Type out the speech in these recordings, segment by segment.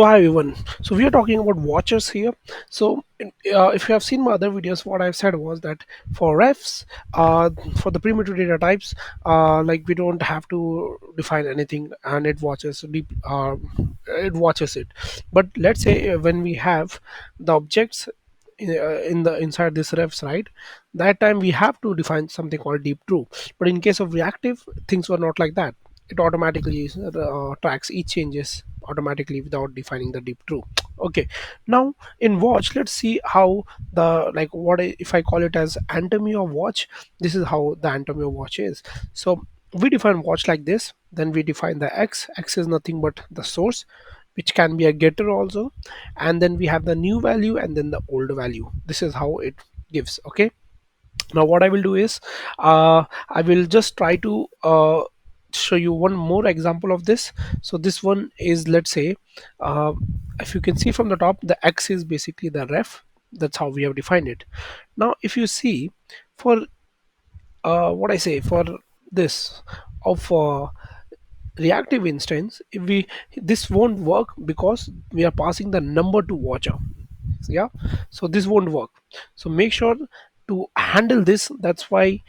So hi everyone. So we are talking about watches here. If you have seen my other videos, what I've said was that for refs, for the primitive data types, like we don't have to define anything, and it watches it. But let's say when we have the objects in the inside this refs, right? That time we have to define something called deep true. But in case of reactive, things were not like that. It automatically tracks each changes automatically without defining the deep true. Okay, now in watch, let's see how the like if I call it as anatomy of watch. This is how the anatomy of watch is. So we define watch like this, then we define the x is nothing but the source, which can be a getter also, and then we have the new value and then the old value. This is how it gives. Okay, now what I will do is I will just try to show you one more example of this. So this one is, let's say, uh, if you can see from the top, the x is basically the ref. That's how we have defined it. Now if you see, for what I say, for this of reactive instance, if we, this won't work because we are passing the number to watcher. Yeah, so this won't work. So make sure to handle this. That's why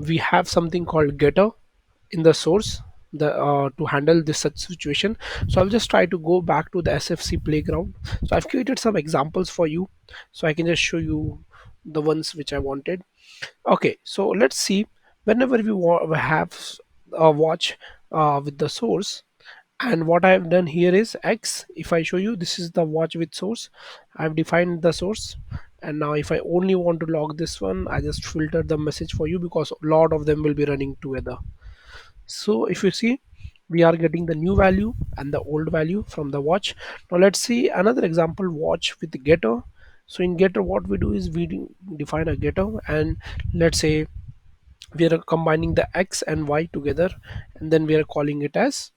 we have something called getter in the source, the to handle this such situation. So I'll just try to go back to the sfc playground. So I've created some examples for you, so I can just show you the ones which I wanted. Okay, so let's see. Whenever we have a watch with the source, and what I have done here is x. If I show you, this is the watch with source. I've defined the source, and now if I only want to log this one, I just filter the message for you because a lot of them will be running together. So if you see, we are getting the new value and the old value from the watch. Now let's see another example, watch with the getter. So in getter, what we do is define a getter, and let's say we are combining the x and y together, and then we are calling it as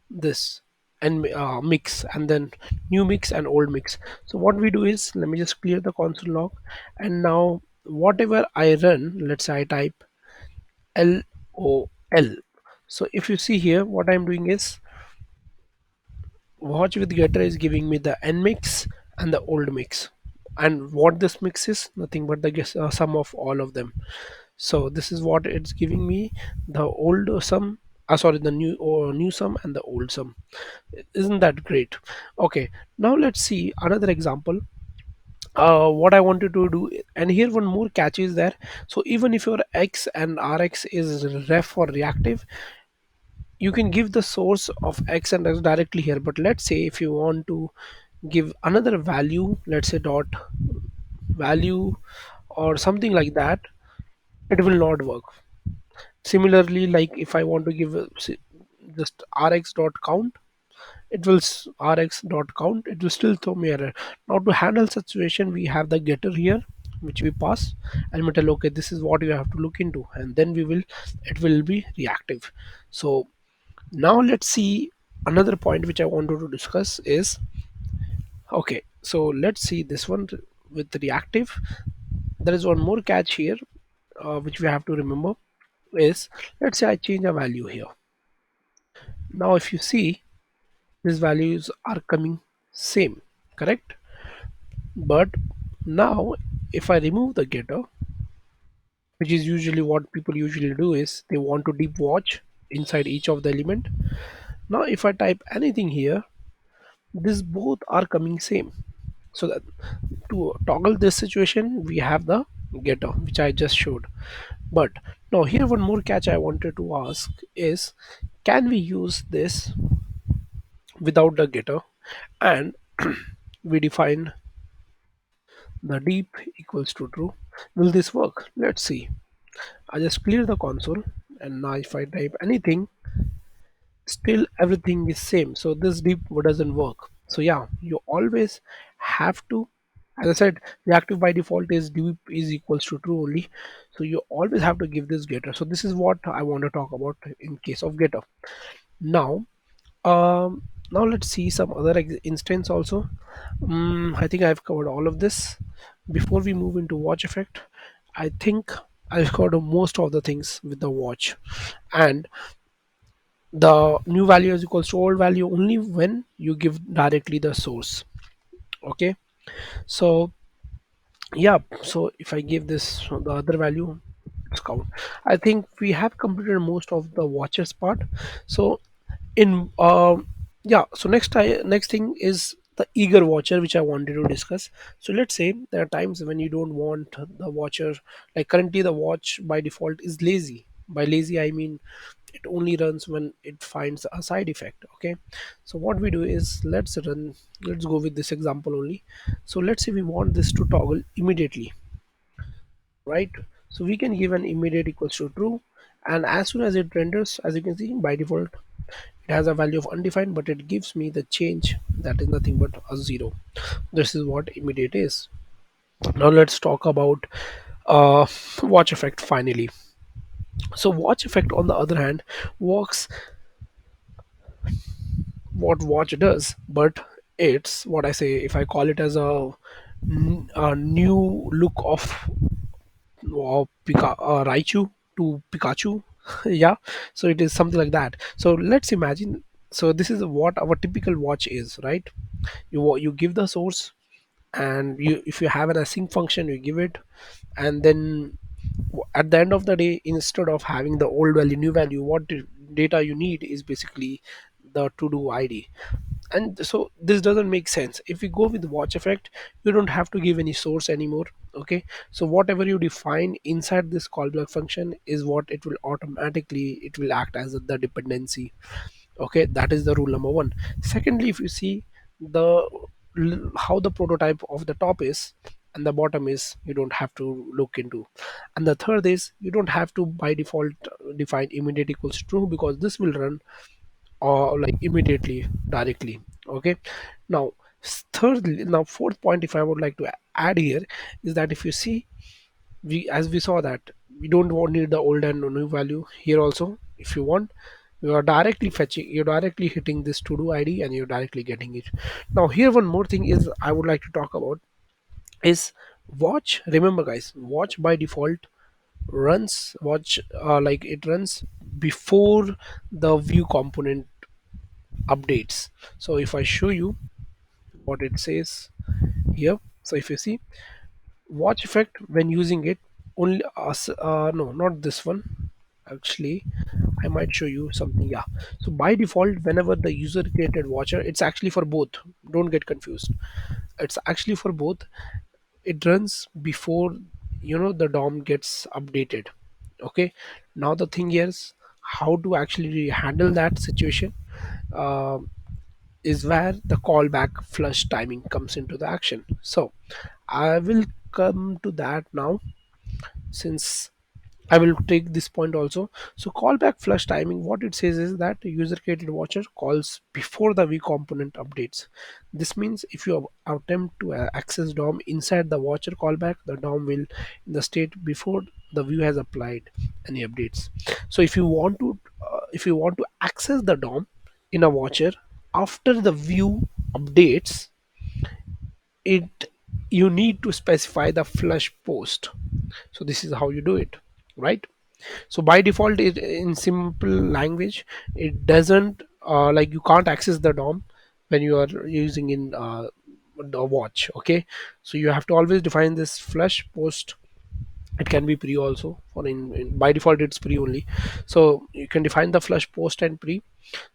this, and mix, and then new mix and old mix. So what we do is, let me just clear the console log, and now whatever I run, let's say I type LOL. So if you see here, what I'm doing is, watch with getter is giving me the n mix and the old mix, and what this mix is nothing but the sum of all of them. So this is what it's giving me, the old sum, sorry, the new sum and the old sum. Isn't that great? Okay, now let's see another example. What I wanted to do, and here one more catch is there. So even if your x and rx is ref or reactive, you can give the source of x and x directly here. But let's say if you want to give another value, let's say dot value or something like that, it will not work. Similarly, like if I want to give just rx dot count, it will rx dot count, it will still throw me error. Now to handle such situation, we have the getter here which we pass, and we tell okay, this is what you have to look into, and then we will, it will be reactive. So now let's see another point which I wanted to discuss is, okay, so let's see this one with reactive. There is one more catch here, which we have to remember is, let's say I change a value here. Now if you see, these values are coming same, correct? But now if I remove the getter, which is usually what people usually do is they want to deep watch inside each of the element. Now if I type anything here, this both are coming same. So that to toggle this situation, we have the getter which I just showed. But now here one more catch I wanted to ask is, can we use this without the getter, and we define the deep equals to true? Will this work? Let's see. I just clear the console, and now if I type anything, still everything is same. So this deep doesn't work. So yeah, you always have to, as I said, reactive by default is deep is equals to true only. So you always have to give this getter. So this is what I want to talk about in case of getter. Now um now let's see some other instance also. I think I've covered all of this. Before we move into watch effect, I think I've covered most of the things with the watch. And the new value is equals to old value only when you give directly the source. Okay, so yeah, so if I give this the other value, it's count. I think we have completed most of the watches part. So in yeah, so next thing is the eager watcher, which I wanted to discuss. So let's say there are times when you don't want the watcher, like currently the watch by default is lazy. By lazy I mean it only runs when it finds a side effect. Okay, so what we do is let's go with this example only. So let's say we want this to toggle immediately, right? So we can give an immediate equals to true, and as soon as it renders, as you can see by default it has a value of undefined, but it gives me the change that is nothing but a zero. This is what immediate is. Now let's talk about uh, watch effect finally. So watch effect on the other hand works what watch does, but it's what I say, if I call it as a new look of Raichu to Pikachu. Yeah, so it is something like that. So let's imagine, so this is what our typical watch is, right? You give the source, and you, if you have an async function, you give it, and then at the end of the day, instead of having the old value new value, what data you need is basically the to do id. And so this doesn't make sense. If we go with watch effect, you don't have to give any source anymore. Okay, so whatever you define inside this callback function is what it will automatically, it will act as the dependency. Okay, that is the rule number one. Secondly, if you see the how the prototype of the top is and the bottom is, you don't have to look into. And the third is, you don't have to by default define immediate equals true, because this will run or like immediately directly. Okay, now thirdly, now fourth point if I would like to add here is that if you see, we as we saw that we don't want need the old and new value here also. If you want, you are directly fetching, you're directly hitting this to do id and you're directly getting it. Now here one more thing is I would like to talk about is watch. Remember guys, watch by default runs watch like it runs before the view component updates. So if I show you what it says here, so if you see watch effect when using it only no, not this one actually, I might show you something. Yeah, so by default whenever the user created watcher, it's actually for both, don't get confused, it's actually for both. It runs before, you know, the dom gets updated. Okay, now the thing is how to actually handle that situation. Um is where the callback flush timing comes into the action. So I will come to that now, since I will take this point also. So callback flush timing, what it says is that user created watcher calls before the view component updates. This means if you attempt to access DOM inside the watcher callback, the DOM will in the state before the view has applied any updates. So if you want to access the DOM in a watcher after the view updates it, you need to specify the flush post. So this is how you do it, right? So by default it, in simple language, it doesn't like you can't access the dom when you are using in the watch. Okay, so you have to always define this flush post. It can be pre also, for by default it's pre only. So you can define the flush post and pre.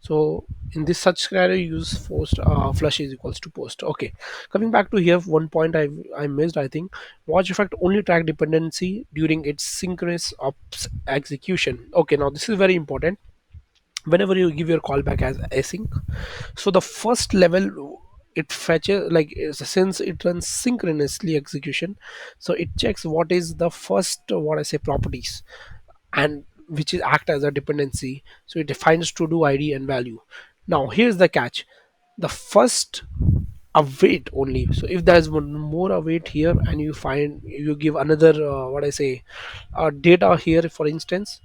So in this such scenario you use post flush is equals to post. Okay, coming back to here, one point I missed, I think. Watch effect only track dependency during its synchronous ops execution. Okay, now this is very important. Whenever you give your callback as async, so the first level it fetches, like since it runs synchronously execution, so it checks what is the first what I say properties, and which is act as a dependency. So it defines to do id and value. Now here's the catch, the first await only. So if there's one more await here and you find you give another what I say data here for instance,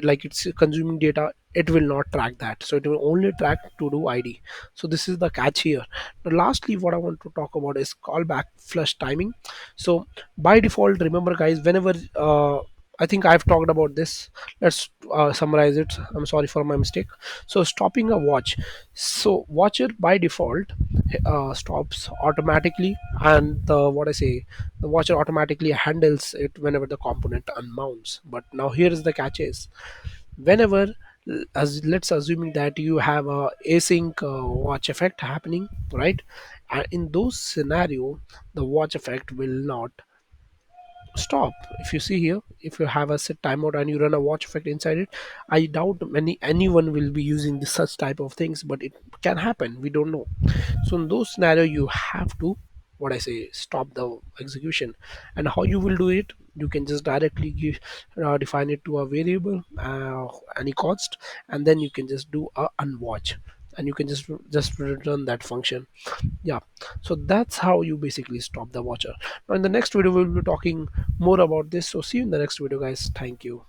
like it's consuming data, it will not track that, so it will only track to do id. So this is the catch here. Now lastly what I want to talk about is callback flush timing. So by default, remember guys, whenever I think I've talked about this. Let's summarize it. I'm sorry for my mistake. So stopping a watch. So watcher by default stops automatically, and the what I say, the watcher automatically handles it whenever the component unmounts. But now here is the catch: is whenever, as let's assuming that you have a async watch effect happening, right? And in those scenario, the watch effect will not stop. If you see here, if you have a set timeout and you run a watch effect inside it, I doubt anyone will be using this such type of things, but it can happen, we don't know. So in those scenario you have to, what I say, stop the execution. And how you will do it, you can just directly define it to a variable, any const, and then you can just do a unwatch, and you can just return that function. Yeah, so that's how you basically stop the watcher. Now in the next video we'll be talking more about this, so see you in the next video guys. Thank you.